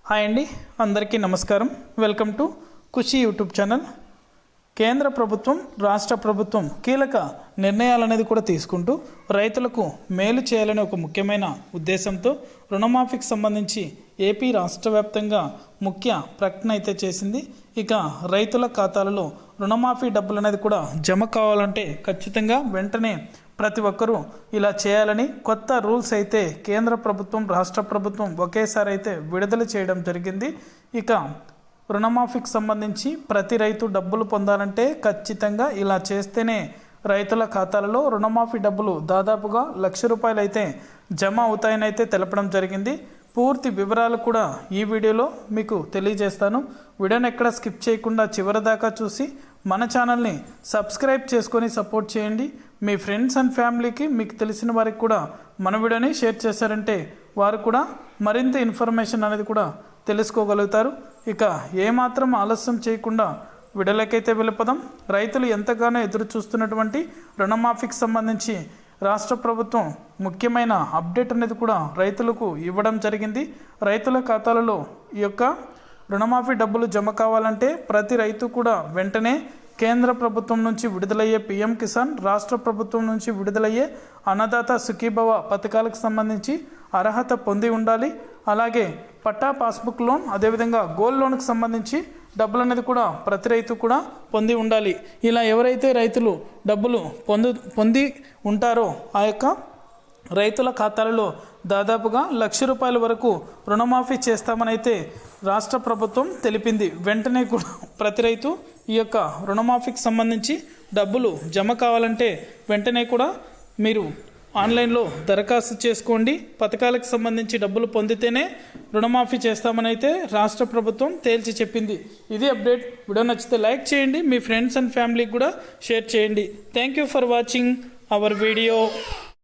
Hi అండి, అందరికీ నమస్కారం. Welcome to Khushi YouTube channel. కేంద్ర ప్రభుత్వం, రాష్ట్ర ప్రభుత్వం కీలక నిర్ణయాలు అనేది కూడా తీసుకుంటూ రైతులకు మేలు చేయాలనే ఒక ముఖ్యమైన ఉద్దేశంతో రుణమాఫీకి సంబంధించి ఏపీ రాష్ట్ర వ్యాప్తంగా ముఖ్య ప్రకటన అయితే చేసింది. ఇక రైతుల ఖాతాలలో రుణమాఫీ డబ్బులు అనేది కూడా జమ కావాలంటే ఖచ్చితంగా వెంటనే ప్రతి ఒక్కరూ ఇలా చేయాలని కొత్త రూల్స్ అయితే కేంద్ర ప్రభుత్వం, రాష్ట్ర ప్రభుత్వం ఒకేసారి అయితే విడుదల చేయడం జరిగింది. ఇక రుణమాఫీకి సంబంధించి ప్రతి రైతు డబ్బులు పొందాలంటే ఖచ్చితంగా ఇలా చేస్తేనే రైతుల ఖాతాలలో రుణమాఫీ డబ్బులు దాదాపుగా ₹1,00,000 అయితే జమ అవుతాయని అయితే తెలపడం జరిగింది. పూర్తి వివరాలు కూడా ఈ వీడియోలో మీకు తెలియజేస్తాను. వీడియోని ఎక్కడ స్కిప్ చేయకుండా చివరి దాకా చూసి మన ఛానల్ని సబ్స్క్రైబ్ చేసుకొని సపోర్ట్ చేయండి. మీ ఫ్రెండ్స్ అండ్ ఫ్యామిలీకి, మీకు తెలిసిన వారికి కూడా మన వీడియోని షేర్ చేశారంటే వారు కూడా మరింత ఇన్ఫర్మేషన్ అనేది కూడా తెలుసుకోగలుగుతారు. ఇక ఏమాత్రం ఆలస్యం చేయకుండా వీడియోలకైతే వెళ్ళిపోదాం. రైతులు ఎంతగానో ఎదురు చూస్తున్నటువంటి రుణమాఫీకి సంబంధించి రాష్ట్ర ప్రభుత్వం ముఖ్యమైన అప్డేట్ అనేది కూడా రైతులకు ఇవ్వడం జరిగింది. రైతుల ఖాతాలలో ఈ యొక్క రుణమాఫీ డబ్బులు జమ కావాలంటే ప్రతి రైతు కూడా వెంటనే కేంద్ర ప్రభుత్వం నుంచి విడుదలయ్యే పీఎం కిసాన్, రాష్ట్ర ప్రభుత్వం నుంచి విడుదలయ్యే అన్నదాత సుఖీభవ పథకాలకు సంబంధించి అర్హత పొంది ఉండాలి. అలాగే పట్టా, పాస్బుక్ లోన్, అదేవిధంగా గోల్డ్ లోన్కి సంబంధించి డబ్బులు అనేది కూడా ప్రతి రైతు కూడా పొంది ఉండాలి. ఇలా ఎవరైతే రైతులు డబ్బులు పొంది ఉంటారో ఆ యొక్క రైతుల ఖాతాలలో దాదాపుగా ₹1,00,000 వరకు రుణమాఫీ చేస్తామని అయితే రాష్ట్ర ప్రభుత్వం తెలిపింది. వెంటనే కూడా ప్రతి రైతు ఈ యొక్క రుణమాఫీకి సంబంధించి డబ్బులు జమ కావాలంటే వెంటనే కూడా మీరు ఆన్లైన్లో దరఖాస్తు చేసుకోండి. పథకాలకు సంబంధించి డబ్బులు పొందితేనే రుణమాఫీ చేస్తామని అయితే రాష్ట్ర ప్రభుత్వం తేల్చి చెప్పింది. ఇది అప్డేట్. వీడియో నచ్చితే లైక్ చేయండి, మీ ఫ్రెండ్స్ అండ్ ఫ్యామిలీకి కూడా షేర్ చేయండి. Thank you for watching our video.